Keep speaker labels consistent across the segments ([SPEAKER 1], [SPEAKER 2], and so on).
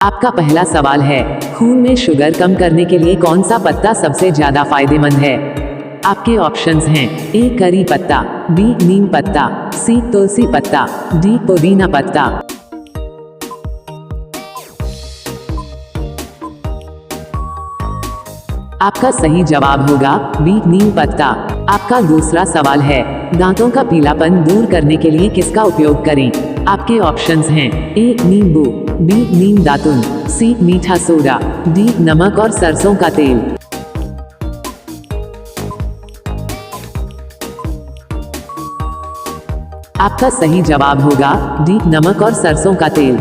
[SPEAKER 1] आपका पहला सवाल है, खून में शुगर कम करने के लिए कौन सा पत्ता सबसे ज्यादा फायदेमंद है? आपके ऑप्शंस हैं ए करी पत्ता, बी नीम पत्ता, सी तुलसी पत्ता, डी पुदीना पत्ता। आपका सही जवाब होगा बी नीम पत्ता। आपका दूसरा सवाल है, दांतों का पीलापन दूर करने के लिए किसका उपयोग करें? आपके ऑप्शंस हैं ए नींबू, बी नीम दातुन, सी मीठा सोडा, डी नमक और सरसों का तेल। आपका सही जवाब होगा डी नमक और सरसों का तेल।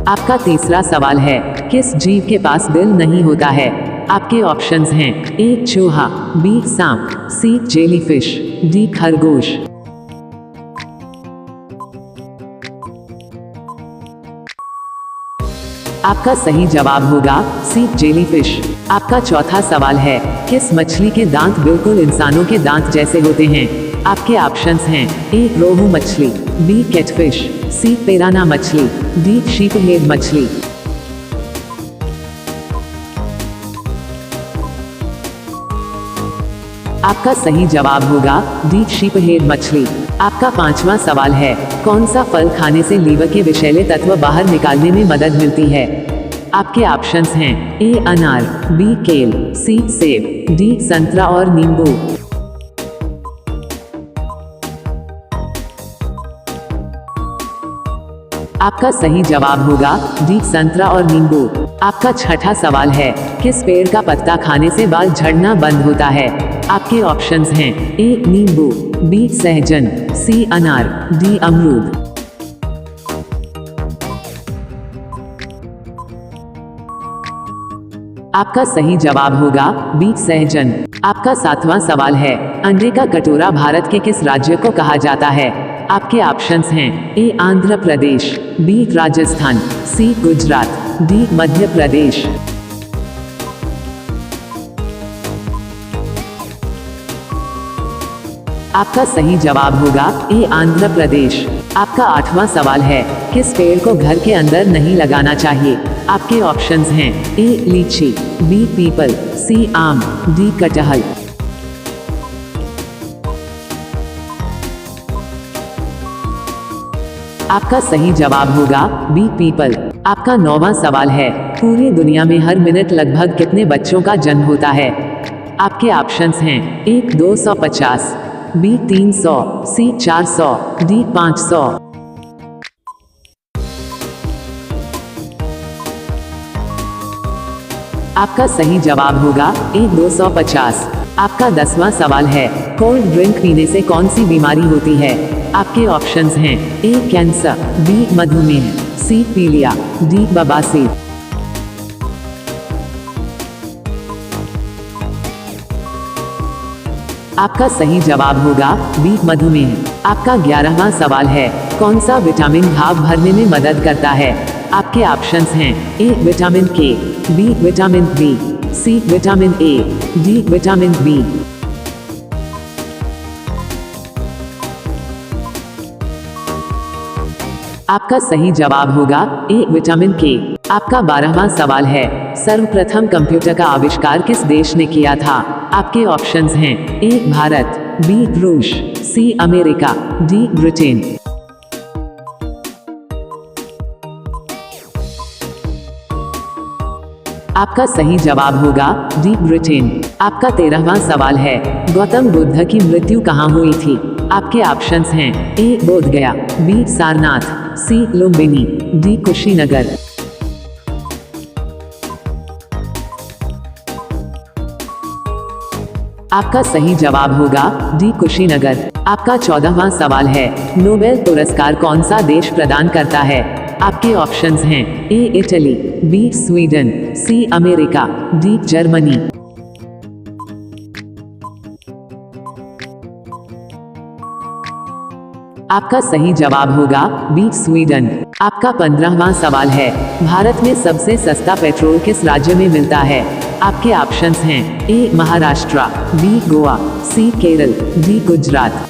[SPEAKER 1] आपका तीसरा सवाल है, किस जीव के पास दिल नहीं होता है? आपके ऑप्शंस हैं ए चूहा, बी सांप, सी जेलीफिश, डी खरगोश। आपका सही जवाब होगा सी जेलीफिश। आपका चौथा सवाल है, किस मछली के दांत बिल्कुल इंसानों के दांत जैसे होते हैं? आपके ऑप्शंस हैं ए रोहू मछली, बी कैटफिश, सी पिराना मछली, डी शीपहेड मछली। आपका सही जवाब होगा डी शीपहेड मछली। आपका पांचवा सवाल है, कौन सा फल खाने से लीवर के विषैले तत्व बाहर निकालने में मदद मिलती है? आपके ऑप्शंस हैं ए अनार, बी केल, सी सेब, डी संतरा और नींबू। आपका सही जवाब होगा डी संतरा और नींबू। आपका छठा सवाल है, किस पेड़ का पत्ता खाने से बाल झड़ना बंद होता है? आपके ऑप्शंस हैं ए नींबू, बी सहजन, सी अनार, डी अमरूद। आपका सही जवाब होगा बी सहजन। आपका सातवां सवाल है, अंडे का कटोरा भारत के किस राज्य को कहा जाता है? आपके ऑप्शंस हैं ए आंध्र प्रदेश, बी राजस्थान, सी गुजरात, डी मध्य प्रदेश। आपका सही जवाब होगा ए आंध्र प्रदेश। आपका आठवां सवाल है, किस पेड़ को घर के अंदर नहीं लगाना चाहिए? आपके ऑप्शंस हैं ए लीची, बी पीपल, सी आम, डी कटहल। आपका सही जवाब होगा बी पीपल। आपका नौवां सवाल है, पूरी दुनिया में हर मिनट लगभग कितने बच्चों का जन्म होता है? आपके ऑप्शंस हैं ए 250, बी 300, सी 400, डी 500। आपका सही जवाब होगा ए 250। आपका 10वां सवाल है, कोल्ड ड्रिंक पीने से कौन सी बीमारी होती है? आपके ऑप्शंस हैं ए कैंसर, बी मधुमेह, सी पीलिया, डी बवासीर। आपका सही जवाब होगा बी मधुमेह। आपका 11वां सवाल है, कौन सा विटामिन घाव भरने में मदद करता है? आपके ऑप्शंस हैं A vitamin K, B vitamin B, C vitamin A, D vitamin B. आपका सही जवाब होगा ए विटामिन के। आपका 12वां सवाल है, सर्वप्रथम कंप्यूटर का आविष्कार किस देश ने किया था? आपके ऑप्शंस हैं ए भारत, बी रूस, सी अमेरिका, डी ब्रिटेन। आपका सही जवाब होगा डी ब्रिटेन। आपका 13वां सवाल है, गौतम बुद्ध की मृत्यु कहाँ हुई थी? आपके ऑप्शंस हैं ए बोधगया, बी सारनाथ, सी लुम्बिनी, डी कुशीनगर। आपका सही जवाब होगा डी कुशीनगर। आपका 14वां सवाल है, नोबेल पुरस्कार कौन सा देश प्रदान करता है? आपके ऑप्शंस हैं A Italy, B Sweden, C America, D Germany. आपका सही जवाब होगा बी स्वीडन। आपका 15वां सवाल है, भारत में सबसे सस्ता पेट्रोल किस राज्य में मिलता है? आपके ऑप्शंस हैं ए महाराष्ट्र, बी गोवा, सी केरल, डी गुजरात।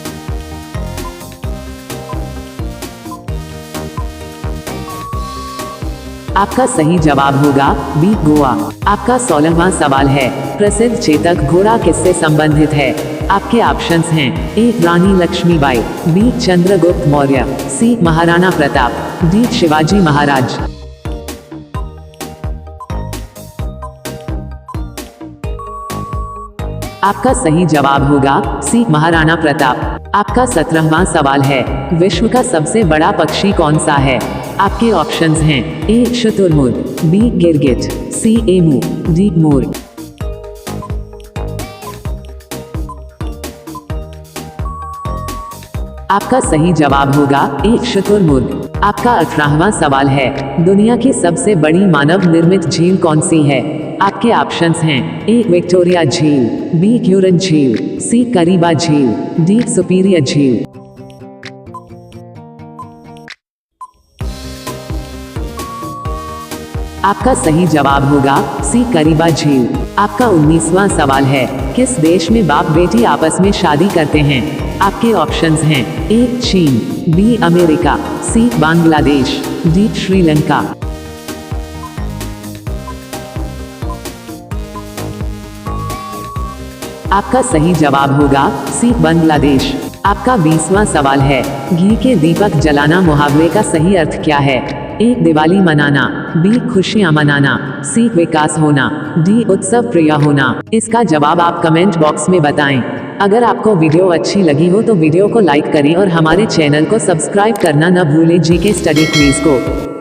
[SPEAKER 1] आपका सही जवाब होगा बी गोवा। आपका 16वां सवाल है, प्रसिद्ध चेतक घोड़ा किससे संबंधित है? आपके ऑप्शंस हैं ए रानी लक्ष्मीबाई, बी चंद्रगुप्त मौर्य, सी महाराणा प्रताप, डी शिवाजी महाराज। आपका सही जवाब होगा सी महाराणा प्रताप। आपका 17वां सवाल है, विश्व का सबसे बड़ा पक्षी कौन सा है? आपके ऑप्शंस हैं ए शुतुरमुर्ग, बी गिरगिट, सी एमू, डी मोर। आपका सही जवाब होगा ए शुतुरमुर्ग। आपका 18वां सवाल है, दुनिया की सबसे बड़ी मानव निर्मित झील कौन सी है? आपके ऑप्शंस हैं ए विक्टोरिया झील, बी क्यूरन झील, सी करीबा झील, डी सुपीरियर झील। आपका सही जवाब होगा सी करीबा झील। आपका 19वां सवाल है, किस देश में बाप बेटी आपस में शादी करते हैं? आपके ऑप्शंस हैं ए चीन, बी अमेरिका, सी बांग्लादेश, डी श्रीलंका। आपका सही जवाब होगा सी बांग्लादेश। आपका 20वां सवाल है, घी के दीपक जलाना मुहावरे का सही अर्थ क्या है? ए दिवाली मनाना, बी खुशियां मनाना, सी विकास होना, डी उत्सव प्रिय होना। इसका जवाब आप कमेंट बॉक्स में बताएं। अगर आपको वीडियो अच्छी लगी हो तो वीडियो को लाइक करें और हमारे चैनल को सब्सक्राइब करना न भूलें। जीके स्टडी क्विज को